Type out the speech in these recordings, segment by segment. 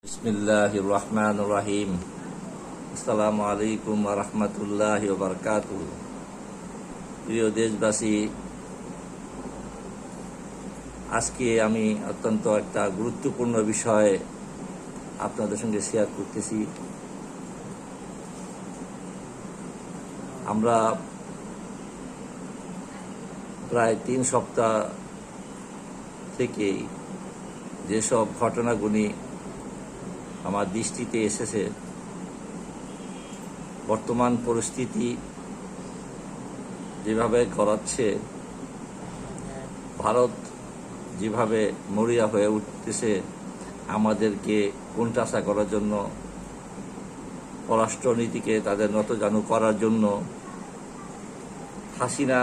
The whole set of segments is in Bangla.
বিসমিল্লাহির রহমানির রহিম। আসসালামু আলাইকুম ওয়া রাহমাতুল্লাহি ওয়া বারাকাতুহু। প্রিয় দেশবাসী, আজকে আমি অত্যন্ত একটা গুরুত্বপূর্ণ বিষয় আপনাদের সঙ্গে শেয়ার করতেছি। আমরা প্রায় 3 সপ্তাহ থেকেই যেসব ঘটনাগুলি আমার দৃষ্টিতে এসেছে, বর্তমান পরিস্থিতি যেভাবে গড়াচ্ছে, ভারত যেভাবে মরিয়া হয়ে উঠতেছে আমাদেরকে কোণঠাসা করার জন্য, পররাষ্ট্রনীতিকে তাদের নতজানু করার জন্য, হাসিনা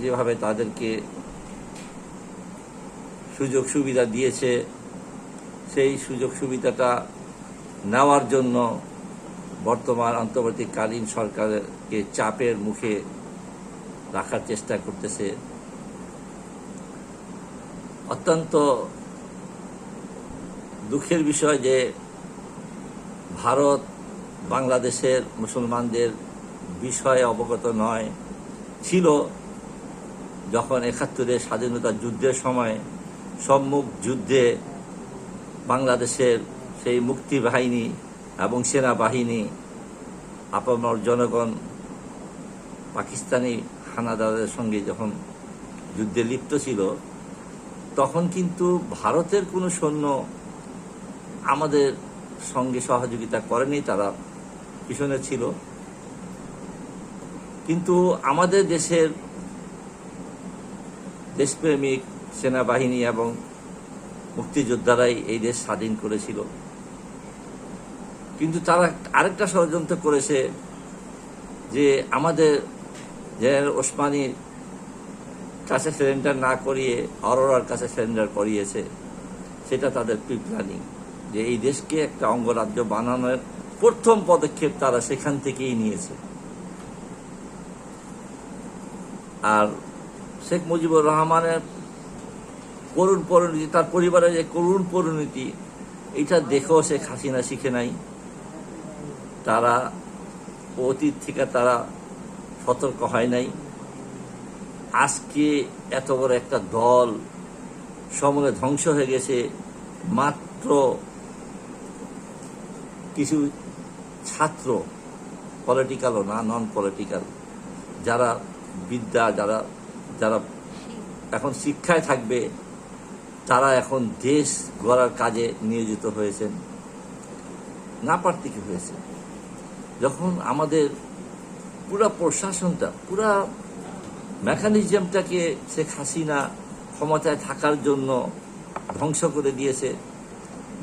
যেভাবে তাদেরকে সুযোগ সুবিধা দিয়েছে, সেই সুযোগ সুবিধাটা নেওয়ার জন্য বর্তমান অন্তর্বর্তীকালীন সরকারকে চাপের মুখে রাখার চেষ্টা করতেছে। অত্যন্ত দুঃখের বিষয় যে ভারত বাংলাদেশের মুসলমানদের বিষয়ে অবগত নয়। ছিল যখন ৭১-এর স্বাধীনতা যুদ্ধের সময় সম্মুখ যুদ্ধে বাংলাদেশের সেই মুক্তি বাহিনী এবং সেনাবাহিনী আপামর জনগণ পাকিস্তানি হানাদারদের সঙ্গে যখন যুদ্ধে লিপ্ত ছিল, তখন কিন্তু ভারতের কোনো সৈন্য আমাদের সঙ্গে সহযোগিতা করেনি, তারা পিছনে ছিল। কিন্তু আমাদের দেশের দেশপ্রেমিক সেনাবাহিনী এবং মুক্তিযোদ্ধারাই এই দেশ স্বাধীন করেছিল। কিন্তু তারা আরেকটা ষড়যন্ত্র করেছে যে আমাদের জেনারেল ওসমানীর কাছে সারেন্ডার না করিয়ে অরোরার কাছে সারেন্ডার করিয়েছে। সেটা তাদের প্রি প্ল্যানিং, যে এই দেশকে একটা অঙ্গরাজ্য বানানোর প্রথম পদক্ষেপ তারা সেখান থেকেই নিয়েছে। আর শেখ মুজিবুর রহমানের করুণ পরিণতি, তার পরিবারের যে করুণ পরিণতি, এটা দেখেও শেখ হাসিনা শিখে নাই। তারা অতীত থেকে তারা সতর্ক হয় নাই। আজকে এত বড় একটা দল সমূলে ধ্বংস হয়ে গেছে মাত্র কিছু ছাত্র, পলিটিক্যালও না, নন পলিটিক্যাল, যারা যারা এখন শিক্ষায় থাকবে, তারা এখন দেশ গড়ার কাজে নিয়োজিত হয়েছেন। না পারতে কি হয়েছে, যখন আমাদের পুরা প্রশাসনটা, পুরা মেকানিজমটাকে শেখ হাসিনা ক্ষমতায় থাকার জন্য ধ্বংস করে দিয়েছে।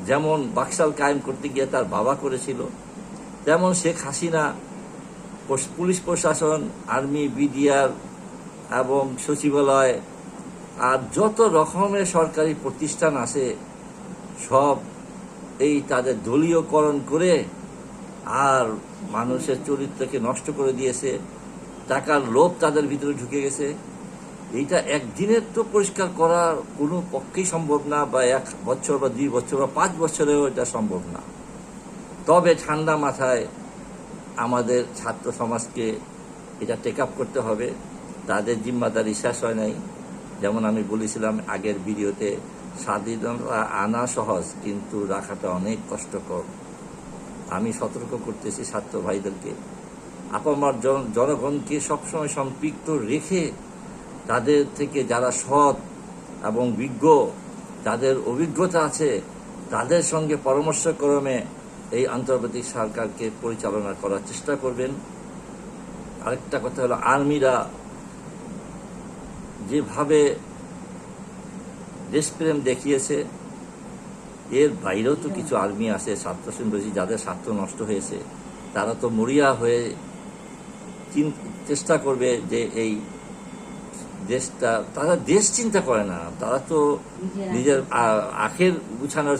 যেমন বাকশাল কায়েম করতে গিয়ে তার বাবা করেছিল, তেমন শেখ হাসিনা পুলিশ প্রশাসন, আর্মি, বিডিআর এবং সচিবালয় আর যত রকমের সরকারি প্রতিষ্ঠান আছে, সব এই তাদের দলীয়করণ করে আর মানুষের চরিত্রকে নষ্ট করে দিয়েছে। টাকার লোভ তাদের ভিতরে ঢুকে গেছে। এইটা একদিনের তো পরিষ্কার করা কোনো পক্ষেই সম্ভব না, বা 1 বছর বা 2 বছর বা 5 বছরেও এটা সম্ভব না। তবে ঠান্ডা মাথায় আমাদের ছাত্র সমাজকে এটা টেক আপ করতে হবে। তাদের জিম্মাদারি শেষ হয় নাই। যেমন আমি বলেছিলাম আগের ভিডিওতে, স্বাধীনতা আনা সহজ, কিন্তু রাখাটা অনেক কষ্টকর। আমি সতর্ক করতেছি ছাত্র ভাইদেরকে, আপামর জনগণকে সবসময় সম্পৃক্ত রেখে তাদের থেকে যারা সৎ এবং বিজ্ঞ, যাদের অভিজ্ঞতা আছে, তাদের সঙ্গে পরামর্শক্রমে এই আন্তর্জাতিক সরকারকে পরিচালনা করার চেষ্টা করবেন। আরেকটা কথা হলো, আর্মিরা যেভাবে দেশপ্রেম দেখিয়েছে, এর বাইরেও তো কিছু আর্মি আছে ছাত্র সন্ত্রাসী, যাদের স্বার্থ নষ্ট হয়েছে। তারা তো মরিয়া হয়ে চেষ্টা করবে যে এই দেশটা, তারা দেশ চিন্তা করে না, তারা তো নিজের আখের গুছানোর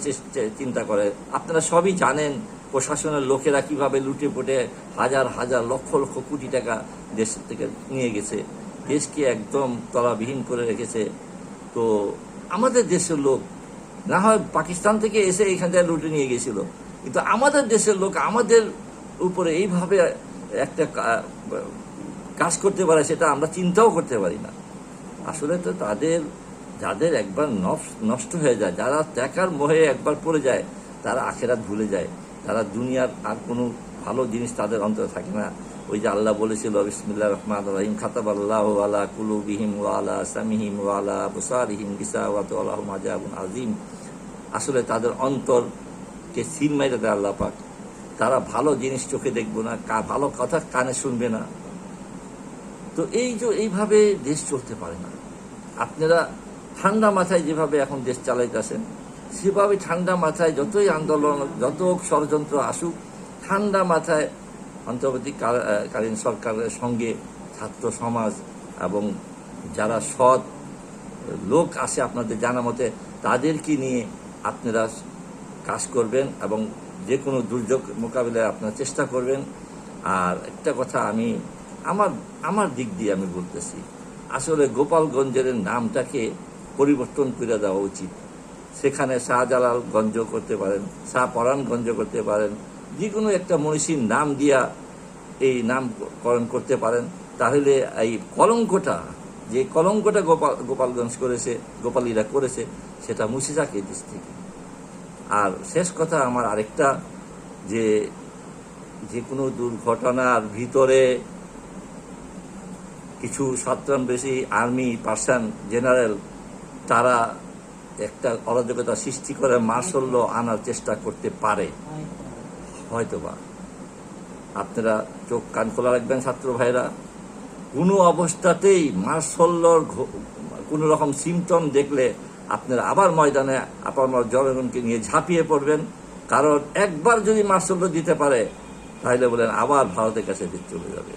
চিন্তা করে। আপনারা সবই জানেন প্রশাসনের লোকেরা কিভাবে লুটে পুটে হাজার হাজার লক্ষ লক্ষ কোটি টাকা দেশ থেকে নিয়ে গেছে, দেশকে একদম তলাবিহীন করে রেখেছে। তো আমাদের দেশের লোক না হয় পাকিস্তান থেকে এসে এখান থেকে লুটে নিয়ে গেছিল, কিন্তু আমাদের দেশের লোক আমাদের উপরে এইভাবে একটা কাজ করতে পারে সেটা আমরা চিন্তাও করতে পারি না। আসলে তো যাদের একবার নষ্ট হয়ে যায়, যারা টাকার মোহে একবার পড়ে যায়, তারা আখেরাত ভুলে যায়, তারা দুনিয়ার আর কোনো ভালো জিনিস তাদের অন্তরে থাকে না। ওই যে আল্লাহ বলেছিল বিসমিল্লাহির রহমানির রহিম, খাতাবাল্লাহু আলা কুলুবিহিম ওয়া আলা সামিহিম ওয়া আলা আবসারিহিম গিসাওয়াতুন ওয়া লাহুম আযাবুন আযীম। আসলে তাদের অন্তরকে সিল মাইরে দেয় আল্লাহ পাক। তারা ভালো জিনিস চোখে দেখবে না, ভালো কথা কানে শুনবে না। তো এইভাবে দেশ চলতে পারে না। আপনারা ঠান্ডা মাথায় যেভাবে এখন দেশ চালাইতেছেন, সেভাবে ঠান্ডা মাথায় যতই আন্দোলন, যত ষড়যন্ত্র আসুক, ঠান্ডা মাথায় অন্তর্বর্তীকালীন সরকারের সঙ্গে ছাত্র সমাজ এবং যারা সৎ লোক আছে আপনাদের জানা মতে, তাদেরকে নিয়ে আপনারা কাজ করবেন এবং যে কোনো দুর্যোগ মোকাবিলায় আপনারা চেষ্টা করবেন। আর একটা কথা আমি আমার দিক দিয়ে আমি বলতেছি, আসলে গোপালগঞ্জের নামটাকে পরিবর্তন করে দেওয়া উচিত। সেখানে শাহজালালগঞ্জ করতে পারেন, শাহপরানগঞ্জ করতে পারেন, যে কোনো একটা মনীষীর নাম দিয়া এই নামকরণ করতে পারেন। তাহলে এই কলঙ্কটা গোপালগঞ্জ করেছে, গোপালীরা করেছে, সেটা মুছে যাক এই দেশ থেকে। আর শেষ কথা আমার আরেকটা, যে কোনো দুর্ঘটনার ভিতরে কিছু 7 বেশি আর্মি পার্সন জেনারেল তারা একটা অরাজকতা সৃষ্টি করে মার্শাল ল আনার চেষ্টা করতে পারে হয়তোবা। আপনারা চোখ কান খোলা রাখবেন ছাত্র ভাইরা। কোনো অবস্থাতেই মার্শাল লর কোনো রকম সিমটম দেখলে আপনারা আবার ময়দানে আপনার জনগণকে নিয়ে ঝাঁপিয়ে পড়বেন। কারণ একবার যদি মার্শাল ল দিতে পারে, তাহলে বলেন আবার ভারতের কাছে চলে যাবে।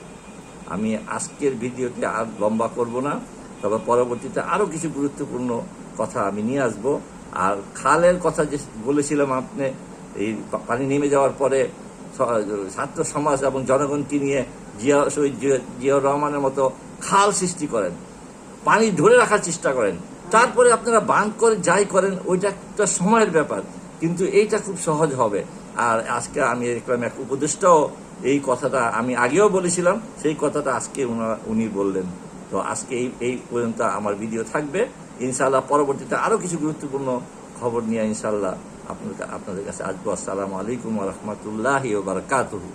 আমি আজকের ভিডিওটি আর লম্বা করব না, তবে পরবর্তীতে আরও কিছু গুরুত্বপূর্ণ কথা আমি নিয়ে আসব। আর খালের কথা যে বলেছিলাম, আপনি এই পানি নেমে যাওয়ার পরে ছাত্র সমাজ এবং জনগণকে নিয়ে শহীদ জিয়াউর রহমানের মতো খাল সৃষ্টি করেন, পানি ধরে রাখার চেষ্টা করেন, তারপরে আপনারা বাঁধ করে যাই করেন, ওইটা একটা সময়ের ব্যাপার, কিন্তু এইটা খুব সহজ হবে। আর আজকে আমি দেখলাম এক উপদেষ্টাও এই কথাটা, আমি আগেও বলেছিলাম, সেই কথাটা আজকে উনি বললেন। তো আজকে এই পর্যন্ত আমার ভিডিও থাকবে। ইনশাআল্লাহ পরবর্তীতে আরও কিছু গুরুত্বপূর্ণ খবর নিয়ে ইনশাআল্লাহ আপনাদের কাছে আসবো। আসসালামু আলাইকুম ওয়া রাহমাতুল্লাহি ওয়া বারাকাতুহু।